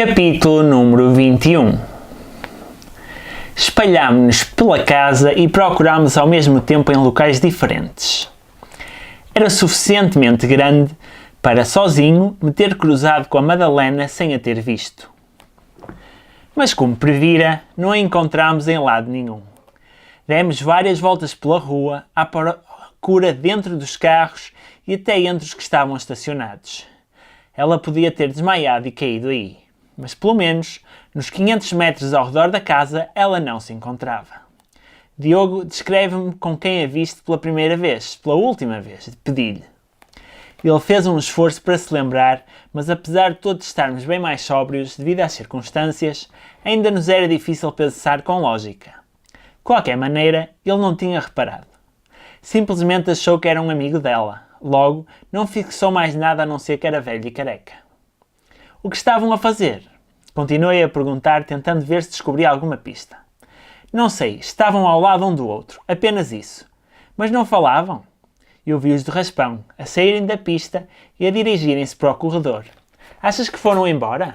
Capítulo número 21. Espalhámo-nos pela casa e procurámos ao mesmo tempo em locais diferentes. Era suficientemente grande para, sozinho, me ter cruzado com a Madalena sem a ter visto. Mas, como previra, não a encontramos em lado nenhum. Demos várias voltas pela rua, à procura dentro dos carros e até entre os que estavam estacionados. Ela podia ter desmaiado e caído aí, mas pelo menos nos 500 metros ao redor da casa ela não se encontrava. Diogo descreve-me com quem a viste pela última vez, pedi-lhe. Ele fez um esforço para se lembrar, mas apesar de todos estarmos bem mais sóbrios devido às circunstâncias, ainda nos era difícil pensar com lógica. De qualquer maneira, ele não tinha reparado. Simplesmente achou que era um amigo dela. Logo, não fixou mais nada a não ser que era velho e careca. O que estavam a fazer? Continuei a perguntar, tentando ver se descobria alguma pista. Não sei, estavam ao lado um do outro, apenas isso. Mas não falavam? Eu vi-os de raspão, a saírem da pista e a dirigirem-se para o corredor. Achas que foram embora?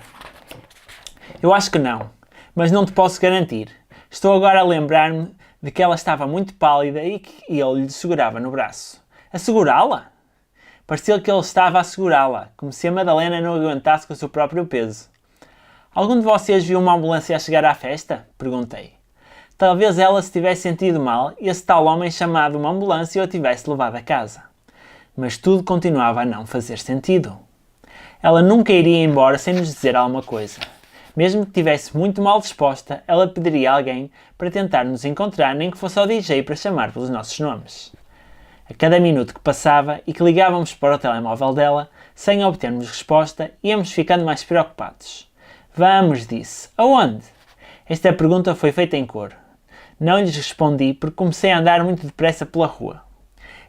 Eu acho que não, mas não te posso garantir. Estou agora a lembrar-me de que ela estava muito pálida e que ele lhe segurava no braço. A segurá-la? Parecia que ele estava a segurá-la, como se a Madalena não aguentasse com o seu próprio peso. Algum de vocês viu uma ambulância a chegar à festa? Perguntei. Talvez ela se tivesse sentido mal e esse tal homem chamado uma ambulância o tivesse levado a casa. Mas tudo continuava a não fazer sentido. Ela nunca iria embora sem nos dizer alguma coisa. Mesmo que estivesse muito mal disposta, ela pediria a alguém para tentar nos encontrar, nem que fosse ao DJ para chamar pelos nossos nomes. A cada minuto que passava e que ligávamos para o telemóvel dela, sem obtermos resposta, íamos ficando mais preocupados. Vamos, disse. Aonde? Esta pergunta foi feita em coro. Não lhes respondi porque comecei a andar muito depressa pela rua.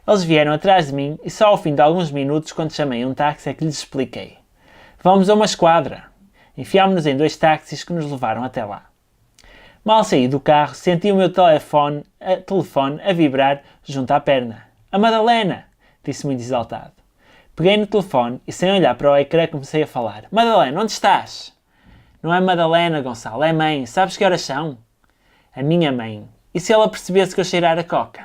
Eles vieram atrás de mim e só ao fim de alguns minutos, quando chamei um táxi, é que lhes expliquei. Vamos a uma esquadra. Enfiámos-nos em 2 táxis que nos levaram até lá. Mal saí do carro, senti o meu telefone a vibrar junto à perna. A Madalena! Disse muito exaltado. Peguei no telefone e, sem olhar para o ecrã, comecei a falar. Madalena, onde estás? Não é Madalena, Gonçalo, é mãe. Sabes que horas são? A minha mãe. E se ela percebesse que eu cheirar a coca?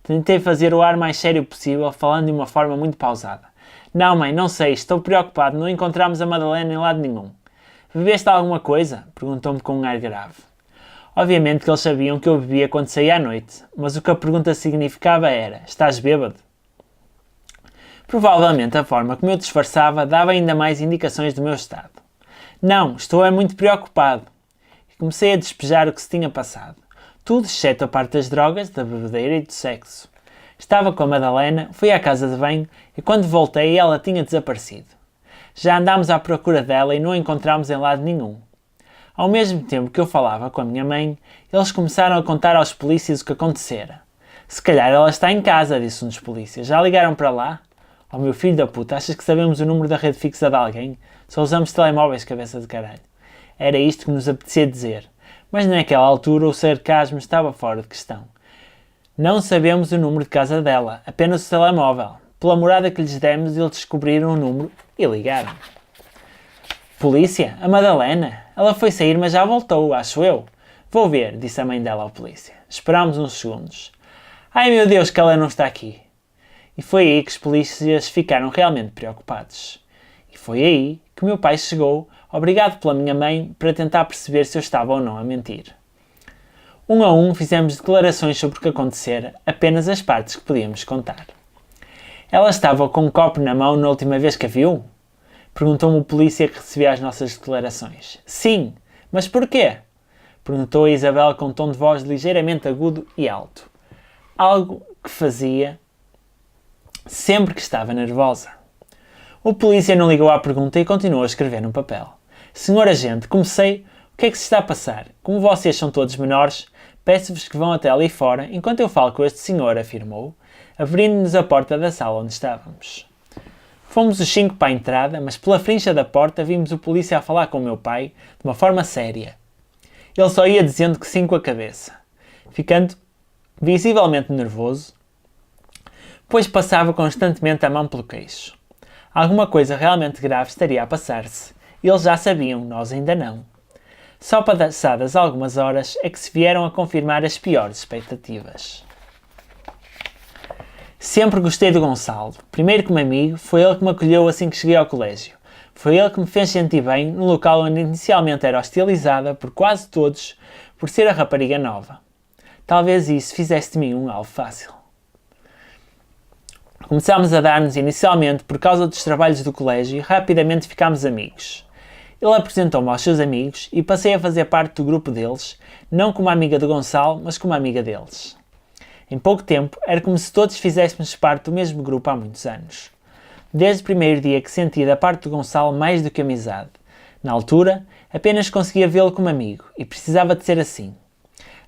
Tentei fazer o ar mais sério possível, falando de uma forma muito pausada. Não, mãe, não sei, estou preocupado, não encontramos a Madalena em lado nenhum. Bebeste alguma coisa? Perguntou-me com um ar grave. Obviamente que eles sabiam que eu bebia quando saía à noite, mas o que a pergunta significava era, estás bêbado? Provavelmente a forma como eu disfarçava dava ainda mais indicações do meu estado. Não, estou muito preocupado. E comecei a despejar o que se tinha passado. Tudo exceto a parte das drogas, da bebedeira e do sexo. Estava com a Madalena, fui à casa de banho e quando voltei ela tinha desaparecido. Já andámos à procura dela e não a encontramos em lado nenhum. Ao mesmo tempo que eu falava com a minha mãe, eles começaram a contar aos polícias o que acontecera. Se calhar ela está em casa, disse um dos polícias. Já ligaram para lá? Oh meu filho da puta, achas que sabemos o número da rede fixa de alguém? Só usamos telemóveis, cabeça de caralho. Era isto que nos apetecia dizer. Mas naquela altura o sarcasmo estava fora de questão. Não sabemos o número de casa dela, apenas o telemóvel. Pela morada que lhes demos, eles descobriram o número e ligaram. Polícia? A Madalena? Ela foi sair, mas já voltou, acho eu. Vou ver, disse a mãe dela ao polícia. Esperámos uns segundos. Ai meu Deus, que ela não está aqui. E foi aí que os polícias ficaram realmente preocupados. E foi aí que meu pai chegou, obrigado pela minha mãe, para tentar perceber se eu estava ou não a mentir. Um a um fizemos declarações sobre o que acontecera, apenas as partes que podíamos contar. Ela estava com um copo na mão na última vez que a viu? Perguntou-me o polícia que recebia as nossas declarações. Sim, mas porquê? Perguntou a Isabel com um tom de voz ligeiramente agudo e alto. Algo que fazia sempre que estava nervosa. O polícia não ligou à pergunta e continuou a escrever no papel. Senhor agente, comecei. O que é que se está a passar? Como vocês são todos menores, peço-vos que vão até ali fora enquanto eu falo com este senhor, afirmou, abrindo-nos a porta da sala onde estávamos. Fomos os 5 para a entrada, mas pela frincha da porta vimos o polícia a falar com o meu pai de uma forma séria. Ele só ia dizendo que sim com a cabeça, ficando visivelmente nervoso, pois passava constantemente a mão pelo queixo. Alguma coisa realmente grave estaria a passar-se, Eles já sabiam, nós ainda não. Só passadas algumas horas é que se vieram a confirmar as piores expectativas. Sempre gostei do Gonçalo. Primeiro como amigo, foi ele que me acolheu assim que cheguei ao colégio. Foi ele que me fez sentir bem no local onde inicialmente era hostilizada por quase todos por ser a rapariga nova. Talvez isso fizesse de mim um alvo fácil. Começámos a dar-nos inicialmente por causa dos trabalhos do colégio e rapidamente ficámos amigos. Ele apresentou-me aos seus amigos e passei a fazer parte do grupo deles, não como amiga do Gonçalo, mas como amiga deles. Em pouco tempo, era como se todos fizéssemos parte do mesmo grupo há muitos anos. Desde o primeiro dia que senti da parte do Gonçalo mais do que amizade. Na altura, apenas conseguia vê-lo como amigo e precisava de ser assim.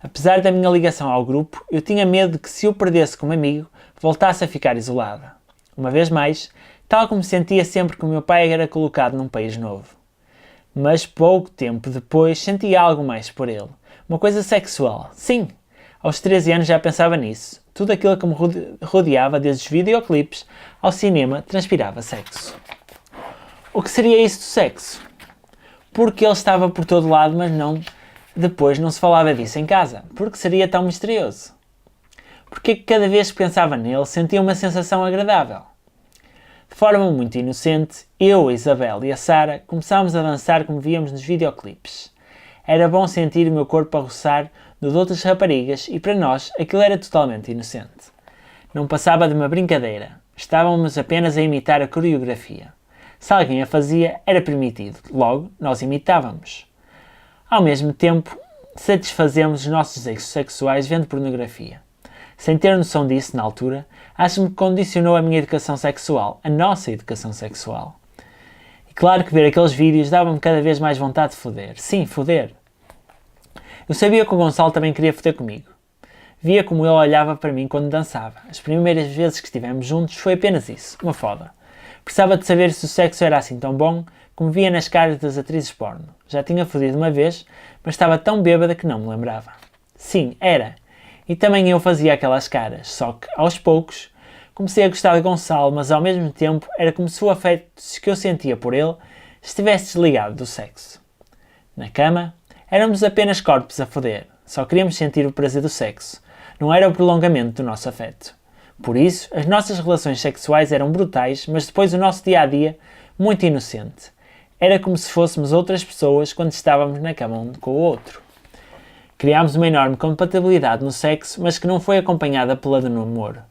Apesar da minha ligação ao grupo, eu tinha medo de que se o perdesse como amigo, voltasse a ficar isolada. Uma vez mais, tal como sentia sempre que o meu pai era colocado num país novo. Mas pouco tempo depois sentia algo mais por ele. Uma coisa sexual. Sim, aos 13 anos já pensava nisso. Tudo aquilo que me rodeava, desde os videoclipes ao cinema, transpirava sexo. O que seria isso do sexo? Porque ele estava por todo lado, mas depois não se falava disso em casa. Porque seria tão misterioso? Porque cada vez que pensava nele, sentia uma sensação agradável. De forma muito inocente, eu, a Isabel e a Sara começámos a dançar como víamos nos videoclipes. Era bom sentir o meu corpo a roçar no de outras raparigas e para nós aquilo era totalmente inocente. Não passava de uma brincadeira. Estávamos apenas a imitar a coreografia. Se alguém a fazia, era permitido. Logo, nós imitávamos. Ao mesmo tempo, satisfazemos os nossos desejos sexuais vendo pornografia. Sem ter noção disso na altura, acho-me que condicionou a minha educação sexual, a nossa educação sexual. E claro que ver aqueles vídeos dava-me cada vez mais vontade de foder. Sim, foder. Eu sabia que o Gonçalo também queria foder comigo. Via como ele olhava para mim quando dançava. As primeiras vezes que estivemos juntos foi apenas isso, uma foda. Precisava de saber se o sexo era assim tão bom como via nas caras das atrizes porno. Já tinha fodido uma vez, mas estava tão bêbada que não me lembrava. Sim, era. E também eu fazia aquelas caras, só que, aos poucos, comecei a gostar de Gonçalo, mas ao mesmo tempo era como se o afeto que eu sentia por ele estivesse desligado do sexo. Na cama, éramos apenas corpos a foder, só queríamos sentir o prazer do sexo, não era o prolongamento do nosso afeto. Por isso, as nossas relações sexuais eram brutais, mas depois o nosso dia-a-dia, muito inocente. Era como se fôssemos outras pessoas quando estávamos na cama um com o outro. Criámos uma enorme compatibilidade no sexo, mas que não foi acompanhada pela do namoro.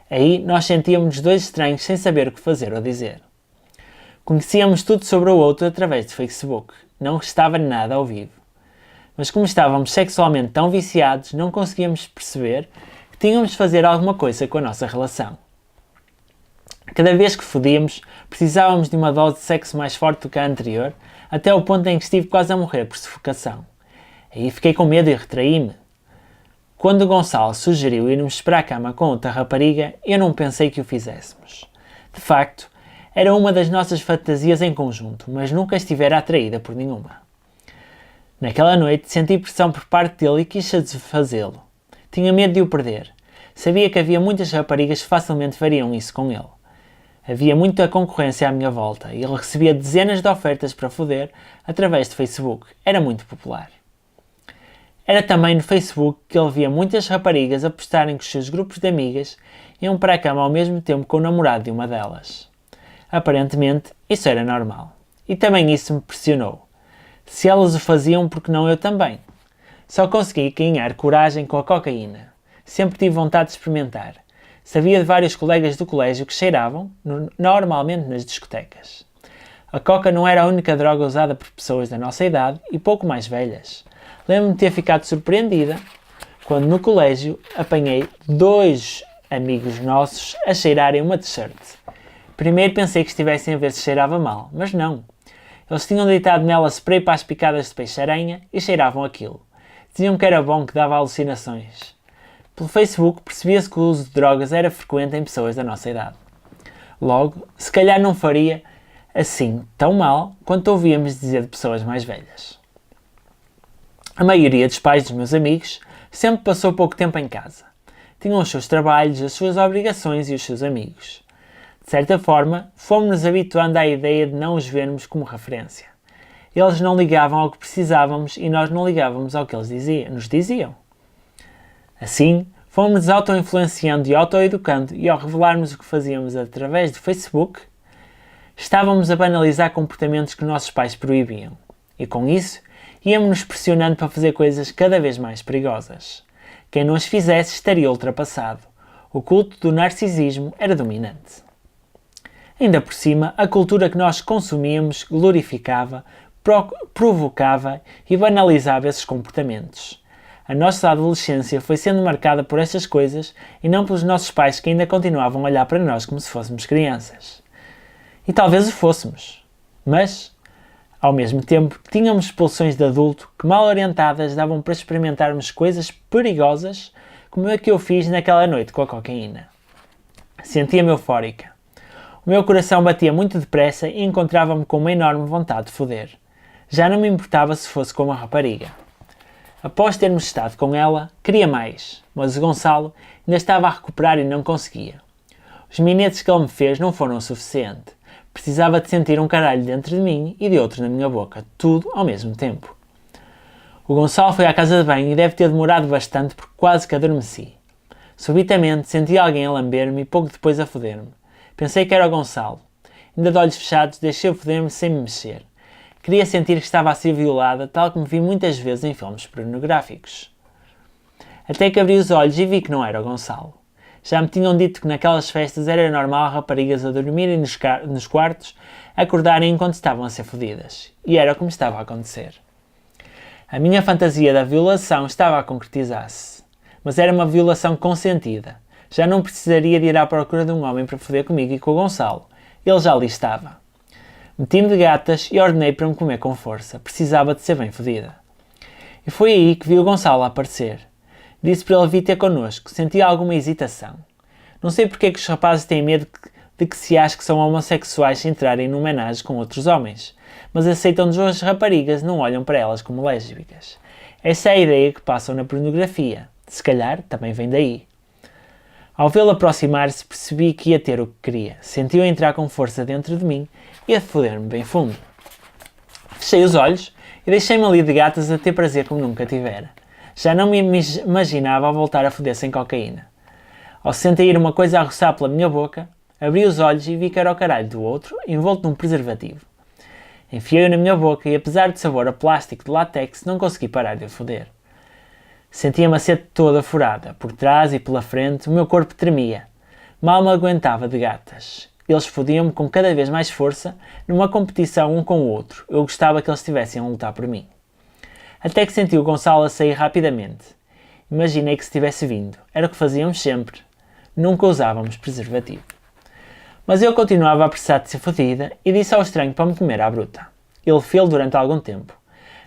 Aí nós sentíamos dois estranhos sem saber o que fazer ou dizer. Conhecíamos tudo sobre o outro através de Facebook, não restava nada ao vivo. Mas como estávamos sexualmente tão viciados, não conseguíamos perceber que tínhamos de fazer alguma coisa com a nossa relação. Cada vez que fodíamos, precisávamos de uma dose de sexo mais forte do que a anterior, até o ponto em que estive quase a morrer por sufocação. Aí fiquei com medo e retraí-me. Quando o Gonçalo sugeriu irmos para a cama com outra rapariga, eu não pensei que o fizéssemos. De facto, era uma das nossas fantasias em conjunto, mas nunca estivera atraída por nenhuma. Naquela noite senti pressão por parte dele e quis fazê-lo. Tinha medo de o perder. Sabia que havia muitas raparigas que facilmente fariam isso com ele. Havia muita concorrência à minha volta e ele recebia dezenas de ofertas para foder através de Facebook. Era muito popular. Era também no Facebook que ele via muitas raparigas a postarem que os seus grupos de amigas iam para a cama ao mesmo tempo com o namorado de uma delas. Aparentemente, isso era normal. E também isso me pressionou. Se elas o faziam, por que não eu também? Só consegui ganhar coragem com a cocaína. Sempre tive vontade de experimentar. Sabia de vários colegas do colégio que cheiravam, normalmente nas discotecas. A coca não era a única droga usada por pessoas da nossa idade e pouco mais velhas. Lembro-me de ter ficado surpreendida quando no colégio apanhei 2 amigos nossos a cheirarem uma t-shirt. Primeiro pensei que estivessem a ver se cheirava mal, mas não. Eles tinham deitado nela spray para as picadas de peixe-aranha e cheiravam aquilo. Diziam que era bom, que dava alucinações. Pelo Facebook percebia-se que o uso de drogas era frequente em pessoas da nossa idade. Logo, se calhar não faria assim tão mal quanto ouvíamos dizer de pessoas mais velhas. A maioria dos pais dos meus amigos sempre passou pouco tempo em casa. Tinham os seus trabalhos, as suas obrigações e os seus amigos. De certa forma, fomos-nos habituando à ideia de não os vermos como referência. Eles não ligavam ao que precisávamos e nós não ligávamos ao que eles nos diziam. Assim, fomos-nos auto-influenciando e auto-educando e ao revelarmos o que fazíamos através do Facebook, estávamos a banalizar comportamentos que nossos pais proibiam. E com isso, íamos-nos pressionando para fazer coisas cada vez mais perigosas. Quem não as fizesse estaria ultrapassado. O culto do narcisismo era dominante. Ainda por cima, a cultura que nós consumíamos glorificava, provocava e banalizava esses comportamentos. A nossa adolescência foi sendo marcada por estas coisas e não pelos nossos pais que ainda continuavam a olhar para nós como se fôssemos crianças. E talvez o fôssemos, mas, ao mesmo tempo, tínhamos expulsões de adulto que, mal orientadas, davam para experimentarmos coisas perigosas como a que eu fiz naquela noite com a cocaína. Sentia-me eufórica. O meu coração batia muito depressa e encontrava-me com uma enorme vontade de foder. Já não me importava se fosse com uma rapariga. Após termos estado com ela, queria mais, mas o Gonçalo ainda estava a recuperar e não conseguia. Os minetes que ele me fez não foram o suficiente. Precisava de sentir um caralho dentro de mim e de outro na minha boca, tudo ao mesmo tempo. O Gonçalo foi à casa de banho e deve ter demorado bastante porque quase que adormeci. Subitamente senti alguém a lamber-me e pouco depois a foder-me. Pensei que era o Gonçalo. Ainda de olhos fechados deixei-o foder-me sem me mexer. Queria sentir que estava a ser violada, tal como vi muitas vezes em filmes pornográficos. Até que abri os olhos e vi que não era o Gonçalo. Já me tinham dito que naquelas festas era normal raparigas a dormirem nos quartos, acordarem enquanto estavam a ser fodidas. E era como estava a acontecer. A minha fantasia da violação estava a concretizar-se. Mas era uma violação consentida. Já não precisaria de ir à procura de um homem para foder comigo e com o Gonçalo. Ele já ali estava. Meti-me de gatas e ordenei para me comer com força. Precisava de ser bem fodida. E foi aí que vi o Gonçalo aparecer. Disse para ele vir ter connosco. Sentia alguma hesitação. Não sei porque é que os rapazes têm medo de que se ache que são homossexuais se entrarem num homenagem com outros homens. Mas aceitam-nos as raparigas e não olham para elas como lésbicas. Essa é a ideia que passam na pornografia. Se calhar também vem daí. Ao vê-lo aproximar-se, percebi que ia ter o que queria. Senti-o entrar com força dentro de mim e a foder-me bem fundo. Fechei os olhos e deixei-me ali de gatas a ter prazer como nunca tivera. Já não me imaginava a voltar a foder sem cocaína. Ao sentir uma coisa a roçar pela minha boca, abri os olhos e vi que era o caralho do outro, envolto num preservativo. Enfiei-o na minha boca e, apesar de sabor a plástico de látex, não consegui parar de o foder. Sentia a macete toda furada. Por trás e pela frente, o meu corpo tremia. Mal me aguentava de gatas. Eles fodiam-me com cada vez mais força, numa competição um com o outro. Eu gostava que eles estivessem a lutar por mim. Até que senti o Gonçalo a sair rapidamente. Imaginei que se tivesse vindo. Era o que fazíamos sempre. Nunca usávamos preservativo. Mas eu continuava a precisar de ser fodida e disse ao estranho para me comer à bruta. Ele fez durante algum tempo.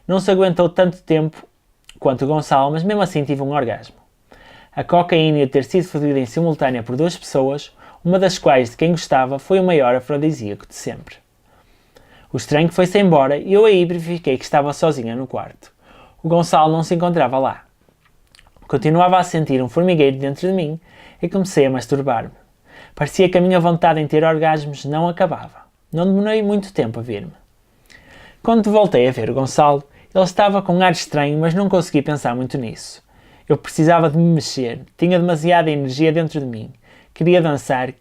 Não se aguentou tanto tempo quanto o Gonçalo, mas mesmo assim tive um orgasmo. A cocaína e o ter sido fodida em simultânea por duas pessoas, uma das quais de quem gostava, foi o maior afrodisíaco de sempre. O estranho foi-se embora e eu aí verifiquei que estava sozinha no quarto. O Gonçalo não se encontrava lá. Continuava a sentir um formigueiro dentro de mim e comecei a masturbar-me. Parecia que a minha vontade em ter orgasmos não acabava. Não demorei muito tempo a vir-me. Quando voltei a ver o Gonçalo, ele estava com um ar estranho, mas não consegui pensar muito nisso. Eu precisava de me mexer, tinha demasiada energia dentro de mim. Queria dançar,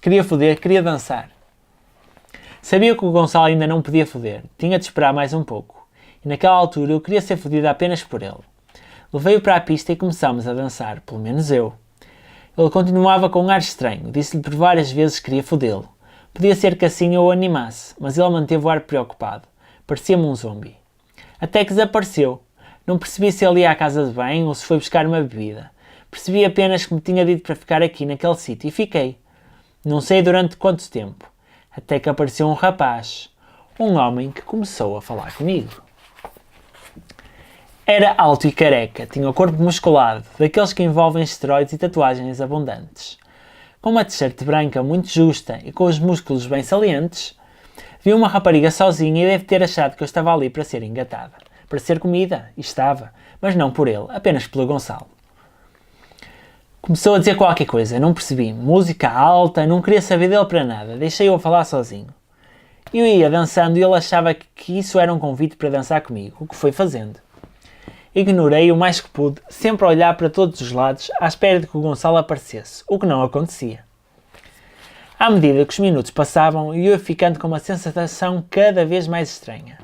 queria foder, queria dançar. Sabia que o Gonçalo ainda não podia foder, tinha de esperar mais um pouco. E naquela altura eu queria ser fodida apenas por ele. Levei-o para a pista e começámos a dançar, pelo menos eu. Ele continuava com um ar estranho, disse-lhe por várias vezes que queria fodê-lo. Podia ser que assim eu o animasse, mas ele manteve o ar preocupado. Parecia-me um zombi. Até que desapareceu. Não percebi se ele ia à casa de banho ou se foi buscar uma bebida. Percebi apenas que me tinha dito para ficar aqui naquele sítio e fiquei. Não sei durante quanto tempo. Até que apareceu um rapaz. Um homem que começou a falar comigo. Era alto e careca, tinha o corpo musculado, daqueles que envolvem esteroides e tatuagens abundantes. Com uma t-shirt branca muito justa e com os músculos bem salientes, vi uma rapariga sozinha e deve ter achado que eu estava ali para ser engatada. Para ser comida, e estava, mas não por ele, apenas pelo Gonçalo. Começou a dizer qualquer coisa, não percebi. Música alta, não queria saber dele para nada. Deixei-o a falar sozinho. Eu ia dançando e ele achava que isso era um convite para dançar comigo, o que foi fazendo. Ignorei o mais que pude, sempre a olhar para todos os lados, à espera de que o Gonçalo aparecesse, o que não acontecia. À medida que os minutos passavam, eu ia ficando com uma sensação cada vez mais estranha.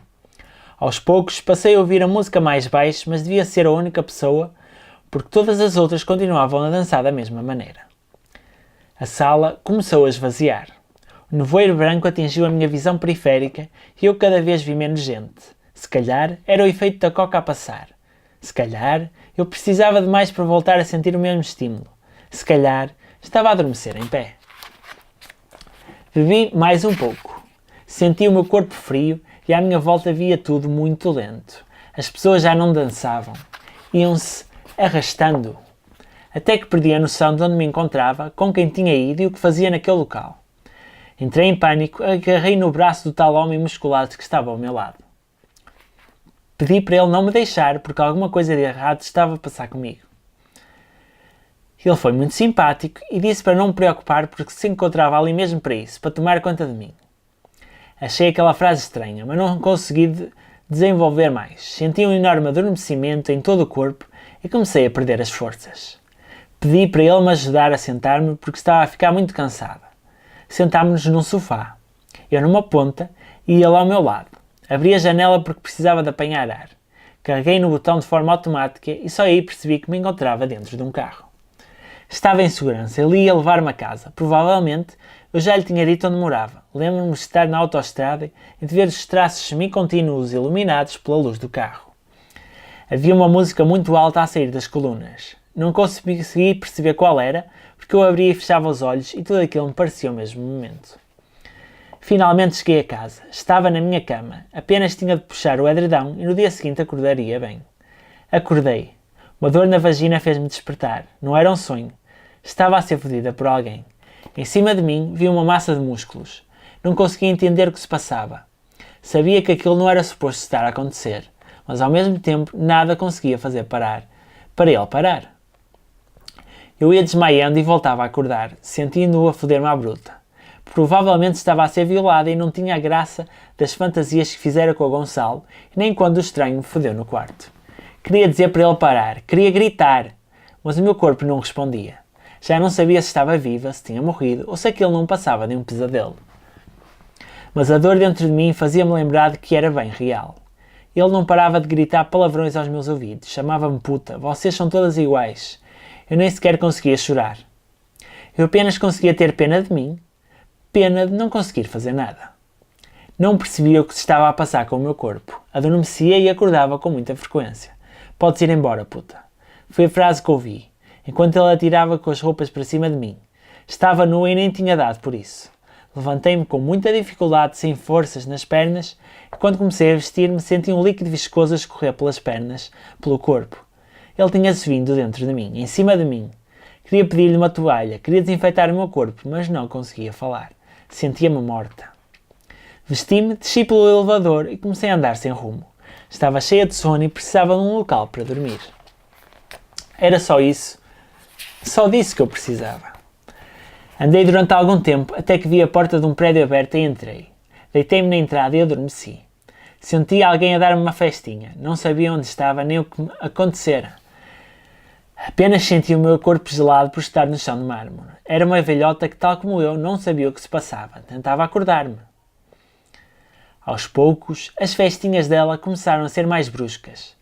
Aos poucos, passei a ouvir a música mais baixo, mas devia ser a única pessoa, porque todas as outras continuavam a dançar da mesma maneira. A sala começou a esvaziar. O nevoeiro branco atingiu a minha visão periférica e eu cada vez vi menos gente. Se calhar era o efeito da coca a passar. Se calhar eu precisava de mais para voltar a sentir o mesmo estímulo. Se calhar estava a adormecer em pé. Bebi mais um pouco. Senti o meu corpo frio e à minha volta via tudo muito lento. As pessoas já não dançavam. Iam-se arrastando. Até que perdi a noção de onde me encontrava, com quem tinha ido e o que fazia naquele local. Entrei em pânico, agarrei no braço do tal homem musculado que estava ao meu lado. Pedi para ele não me deixar, porque alguma coisa de errado estava a passar comigo. Ele foi muito simpático e disse para não me preocupar porque se encontrava ali mesmo para isso, para tomar conta de mim. Achei aquela frase estranha, mas não consegui desenvolver mais. Senti um enorme adormecimento em todo o corpo e comecei a perder as forças. Pedi para ele me ajudar a sentar-me porque estava a ficar muito cansada. Sentámos-nos num sofá. Eu numa ponta e ele ao meu lado. Abri a janela porque precisava de apanhar ar. Carreguei no botão de forma automática e só aí percebi que me encontrava dentro de um carro. Estava em segurança, ele ia levar-me a casa. Provavelmente eu já lhe tinha dito onde morava. Lembro-me de estar na autoestrada e de ver os traços semi-contínuos iluminados pela luz do carro. Havia uma música muito alta a sair das colunas. Não consegui perceber qual era, porque eu abria e fechava os olhos e tudo aquilo me parecia o mesmo momento. Finalmente cheguei a casa. Estava na minha cama. Apenas tinha de puxar o edredão e no dia seguinte acordaria bem. Acordei. Uma dor na vagina fez-me despertar. Não era um sonho. Estava a ser fodida por alguém. Em cima de mim vi uma massa de músculos. Não conseguia entender o que se passava. Sabia que aquilo não era suposto estar a acontecer, mas ao mesmo tempo nada conseguia fazer parar. Para ele parar. Eu ia desmaiando e voltava a acordar, sentindo-o a foder-me à bruta. Provavelmente estava a ser violada e não tinha a graça das fantasias que fizera com o Gonçalo, nem quando o estranho me fodeu no quarto. Queria dizer para ele parar, queria gritar, mas o meu corpo não respondia. Já não sabia se estava viva, se tinha morrido ou se aquilo não passava de um pesadelo. Mas a dor dentro de mim fazia-me lembrar de que era bem real. Ele não parava de gritar palavrões aos meus ouvidos, chamava-me puta, vocês são todas iguais. Eu nem sequer conseguia chorar. Eu apenas conseguia ter pena de mim, pena de não conseguir fazer nada. Não percebia o que se estava a passar com o meu corpo. Adormecia e acordava com muita frequência. Podes ir embora, puta. Foi a frase que ouvi, enquanto ele atirava com as roupas para cima de mim. Estava nua e nem tinha dado por isso. Levantei-me com muita dificuldade, sem forças nas pernas, e quando comecei a vestir-me senti um líquido viscoso a escorrer pelas pernas, pelo corpo. Ele tinha-se vindo dentro de mim, em cima de mim. Queria pedir-lhe uma toalha, queria desinfetar o meu corpo, mas não conseguia falar. Sentia-me morta. Vesti-me, desci pelo elevador e comecei a andar sem rumo. Estava cheia de sono e precisava de um local para dormir. Era só isso. Só disso que eu precisava. Andei durante algum tempo até que vi a porta de um prédio aberta e entrei. Deitei-me na entrada e adormeci. Senti alguém a dar-me uma festinha. Não sabia onde estava nem o que acontecera. Apenas senti o meu corpo gelado por estar no chão de mármore. Era uma velhota que, tal como eu, não sabia o que se passava. Tentava acordar-me. Aos poucos, as festinhas dela começaram a ser mais bruscas.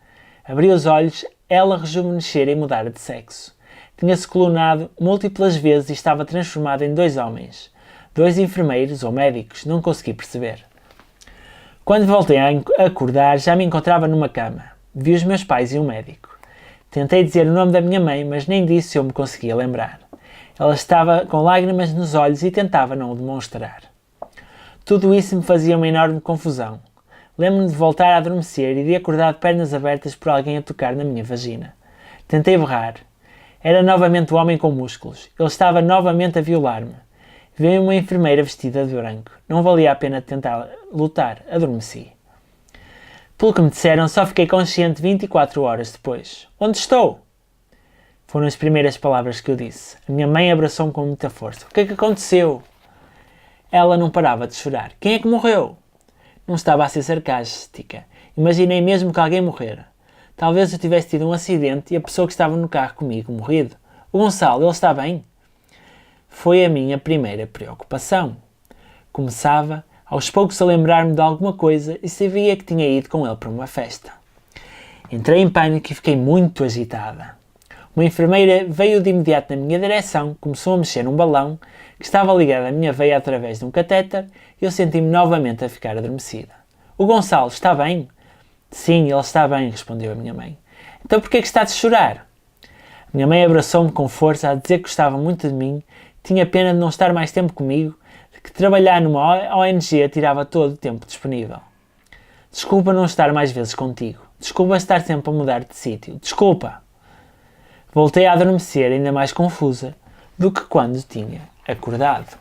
Abri os olhos, ela rejuvenescera e mudara de sexo. Tinha-se clonado múltiplas vezes e estava transformada em 2 homens. 2 enfermeiros ou médicos, não consegui perceber. Quando voltei a acordar, já me encontrava numa cama. Vi os meus pais e um médico. Tentei dizer o nome da minha mãe, mas nem disso eu me conseguia lembrar. Ela estava com lágrimas nos olhos e tentava não o demonstrar. Tudo isso me fazia uma enorme confusão. Lembro-me de voltar a adormecer e de acordar de pernas abertas por alguém a tocar na minha vagina. Tentei berrar. Era novamente o homem com músculos. Ele estava novamente a violar-me. Veio uma enfermeira vestida de branco. Não valia a pena tentar lutar. Adormeci. Pelo que me disseram, só fiquei consciente 24 horas depois. Onde estou? Foram as primeiras palavras que eu disse. A minha mãe abraçou-me com muita força. O que é que aconteceu? Ela não parava de chorar. Quem é que morreu? Não estava a ser sarcástica. Imaginei mesmo que alguém morrera. Talvez eu tivesse tido um acidente e a pessoa que estava no carro comigo morrido. O Gonçalo, ele está bem? Foi a minha primeira preocupação. Começava, aos poucos, a lembrar-me de alguma coisa e sabia que tinha ido com ele para uma festa. Entrei em pânico e fiquei muito agitada. Uma enfermeira veio de imediato na minha direção, começou a mexer num balão que estava ligado à minha veia através de um catéter e eu senti-me novamente a ficar adormecida. O Gonçalo está bem? Sim, ele está bem, respondeu a minha mãe. Então porquê que está a chorar? Minha mãe abraçou-me com força a dizer que gostava muito de mim, tinha pena de não estar mais tempo comigo, de que trabalhar numa ONG tirava todo o tempo disponível. Desculpa não estar mais vezes contigo. Desculpa estar sempre a mudar de sítio. Desculpa! Voltei a adormecer ainda mais confusa do que quando tinha acordado.